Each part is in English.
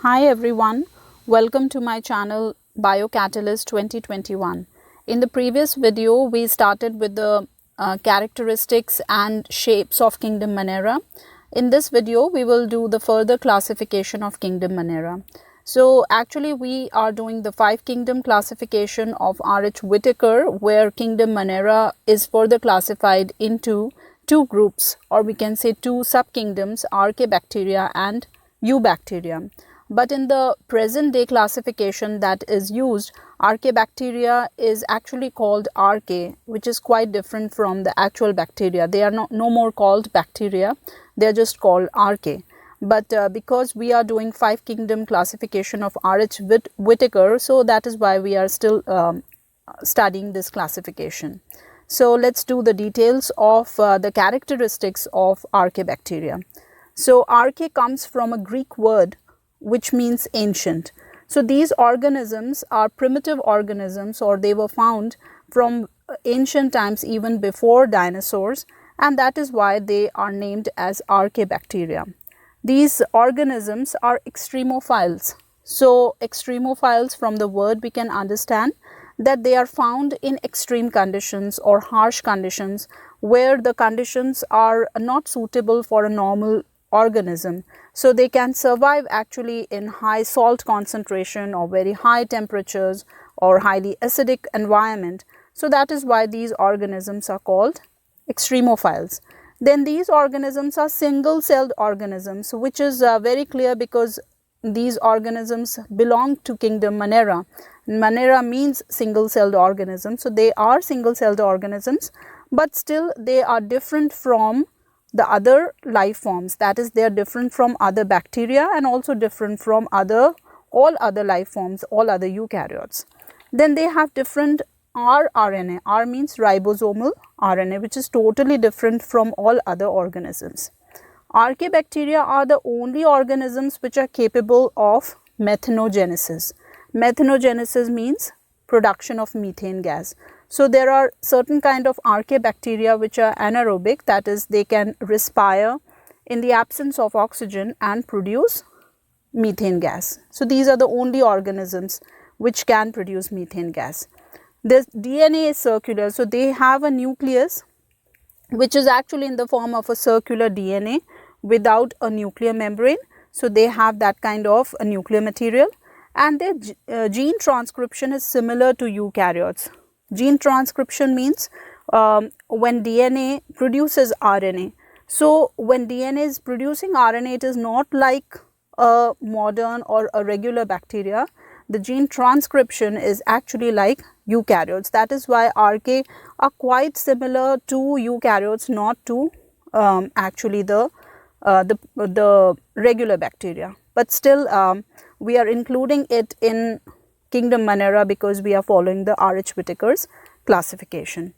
Hi everyone, welcome to my channel Biocatalyst 2021. In the previous video, we started with the characteristics and shapes of Kingdom Monera. In this video, we will do the further classification of Kingdom Monera. So actually we are doing the 5 kingdom classification of R.H. Whitaker, where Kingdom Monera is further classified into 2 groups, or we can say 2 subkingdoms, Archaebacteria and Eubacteria. But in the present day classification that is used, Archaebacteria is actually called Archaea, which is quite different from the actual bacteria. They are no more called bacteria, they are just called Archaea. But because we are doing 5 kingdom classification of R.H. Whitaker, so that is why we are still studying this classification. So let's do the details of the characteristics of Archaebacteria. So Archaea comes from a Greek word which means ancient. So these organisms are primitive organisms, or they were found from ancient times, even before dinosaurs, and that is why they are named as Archaebacteria. These organisms are extremophiles. So extremophiles, from the word we can understand that they are found in extreme conditions or harsh conditions, where the conditions are not suitable for a normal organism. So they can survive actually in high salt concentration or very high temperatures or highly acidic environment. So that is why these organisms are called extremophiles. Then these organisms are single-celled organisms, which is very clear because these organisms belong to Kingdom Monera. Monera means single-celled organism. So they are single-celled organisms, but still they are different from the other life forms. That is, they are different from other bacteria and also different from all other life forms, all other eukaryotes. Then they have different rRNA. R means ribosomal RNA, which is totally different from all other organisms. Archaebacteria are the only organisms which are capable of methanogenesis. Methanogenesis means production of methane gas. So there are certain kind of Archaebacteria which are anaerobic, that is, they can respire in the absence of oxygen and produce methane gas. So these are the only organisms which can produce methane gas. The DNA is circular, so they have a nucleus which is actually in the form of a circular DNA without a nuclear membrane. So they have that kind of a nuclear material, and their gene transcription is similar to eukaryotes. Gene transcription means when DNA produces RNA. So when DNA is producing RNA, it is not like a modern or a regular bacteria. The gene transcription is actually like eukaryotes. That is why Archaea are quite similar to eukaryotes, not to actually the regular bacteria. But still we are including it in Kingdom Monera because we are following the R.H. Whitaker's classification.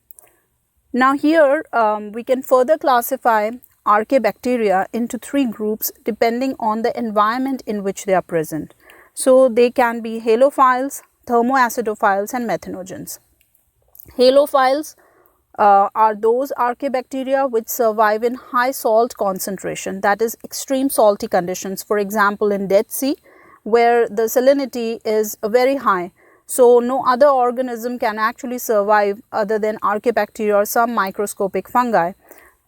Now here we can further classify Archaebacteria into 3 groups depending on the environment in which they are present. So they can be halophiles, thermoacidophiles and methanogens. Halophiles are those Archaebacteria which survive in high salt concentration, that is extreme salty conditions, for example in Dead Sea, where the salinity is very high. So no other organism can actually survive other than Archaebacteria or some microscopic fungi.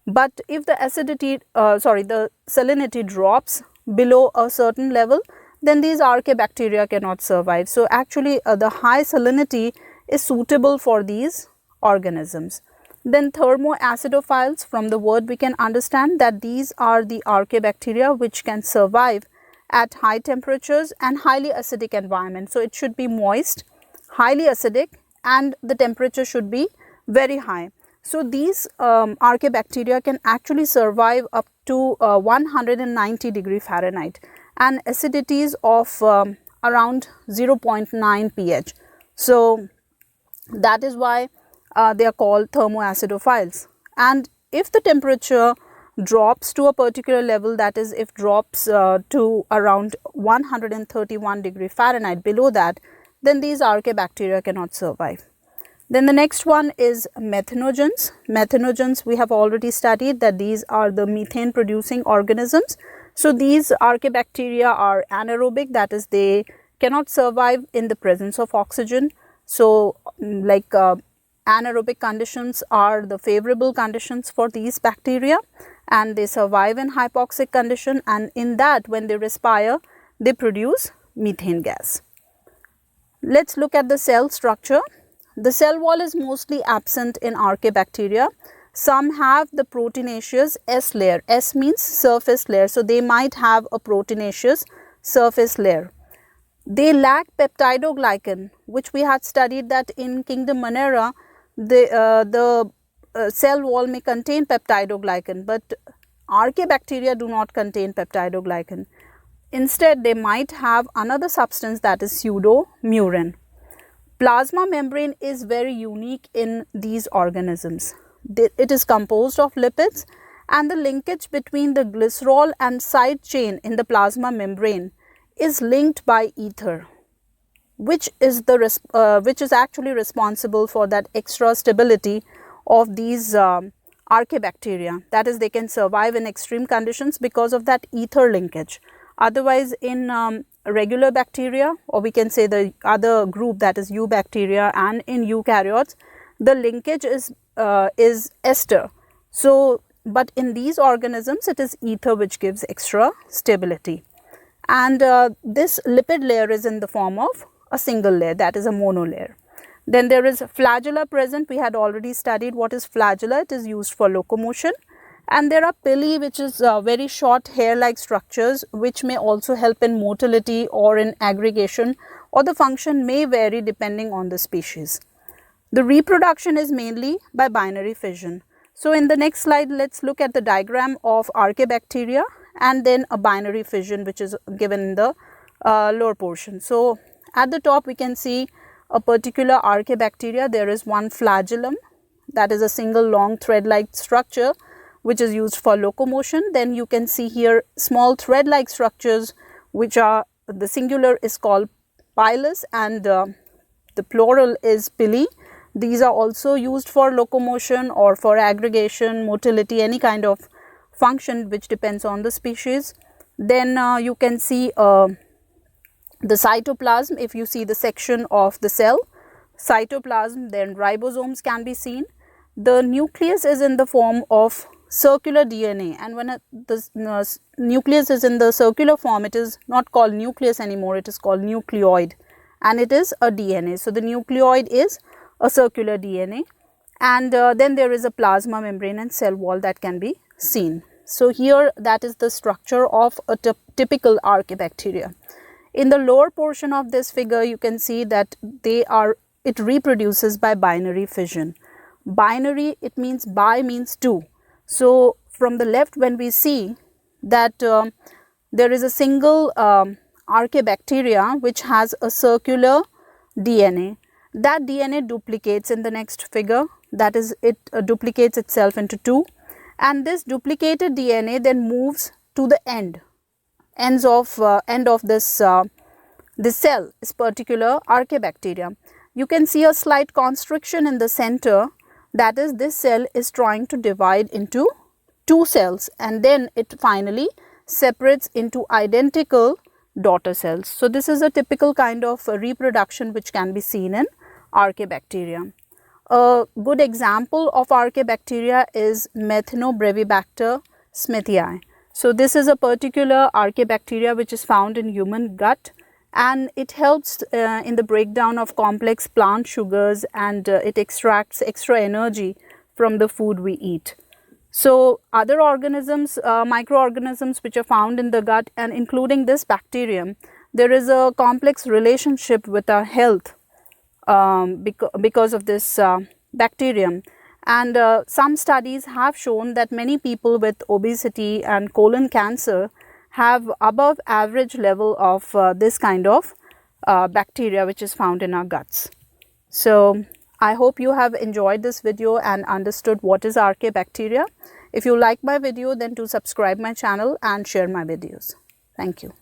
But if the the salinity drops below a certain level, then these Archaebacteria cannot survive. So actually the high salinity is suitable for these organisms. Then thermoacidophiles, from the word we can understand that these are the Archaebacteria which can survive at high temperatures and highly acidic environment. So it should be moist, highly acidic, and the temperature should be very high. So these Archaebacteria can actually survive up to 190 degree Fahrenheit and acidities of around 0.9 pH. So that is why they are called thermoacidophiles. And if the temperature drops to a particular level, that is, if drops to around 131 degree Fahrenheit, below that, then these Archaebacteria cannot survive. Then the next one is methanogens. Methanogens, we have already studied that these are the methane producing organisms. So these archaebacteria are anaerobic, that is, they cannot survive in the presence of oxygen. So anaerobic conditions are the favorable conditions for these bacteria, and they survive in hypoxic condition, and in that, when they respire, they produce methane gas. Let's look at the cell structure. The cell wall is mostly absent in archaebacteria. Some have the proteinaceous S layer. S means surface layer. So they might have a proteinaceous surface layer. They lack peptidoglycan, which we had studied that in kingdom Monera, the cell wall may contain peptidoglycan, but archaebacteria do not contain peptidoglycan. Instead, they might have another substance, that is pseudomurin. Plasma membrane is very unique in these organisms. It is composed of lipids, and the linkage between the glycerol and side chain in the plasma membrane is linked by ether, which is actually responsible for that extra stability of these archaebacteria. That is, they can survive in extreme conditions because of that ether linkage. Otherwise, in regular bacteria, or we can say the other group, that is eubacteria, and in eukaryotes, the linkage is ester. So, but in these organisms, it is ether which gives extra stability. And this lipid layer is in the form of a single layer, that is a monolayer. Then there is flagella present. We had already studied what is flagella. It is used for locomotion. And there are pili, which is very short hair-like structures, which may also help in motility or in aggregation, or the function may vary depending on the species. The reproduction is mainly by binary fission. So in the next slide, let's look at the diagram of archaebacteria and then a binary fission, which is given in the lower portion. So at the top, we can see a particular archaebacteria. There is one flagellum, that is a single long thread-like structure, which is used for locomotion. Then you can see here small thread-like structures, which are, the singular is called pilus and the plural is pili. These are also used for locomotion or for aggregation, motility, any kind of function which depends on the species. Then you can see the cytoplasm. If you see the section of the cell, cytoplasm, then ribosomes can be seen. The nucleus is in the form of circular DNA, and when the nucleus is in the circular form, it is not called nucleus anymore, it is called nucleoid, and it is a DNA. So the nucleoid is a circular DNA, and then there is a plasma membrane and cell wall that can be seen. So here, that is the structure of a typical archaebacteria. In the lower portion of this figure, you can see that it reproduces by binary fission. Binary, it means bi means two. So from the left, when we see that there is a single archaebacteria which has a circular DNA, that DNA duplicates in the next figure, that is, it duplicates itself into two, and this duplicated DNA then moves to the end of this cell, this particular archaebacteria. You can see a slight constriction in the center, that is, this cell is trying to divide into two cells, and then it finally separates into identical daughter cells. So this is a typical kind of reproduction which can be seen in archaebacteria. A good example of archaebacteria is Methanobrevibacter smithii. So this is a particular archaebacteria which is found in human gut, and it helps in the breakdown of complex plant sugars, and it extracts extra energy from the food we eat. So other organisms, microorganisms which are found in the gut, and including this bacterium, there is a complex relationship with our health because of this bacterium. And some studies have shown that many people with obesity and colon cancer have above average level of this kind of bacteria which is found in our guts. So I hope you have enjoyed this video and understood what is archaebacteria. If you like my video, then do subscribe my channel and share my videos. Thank you.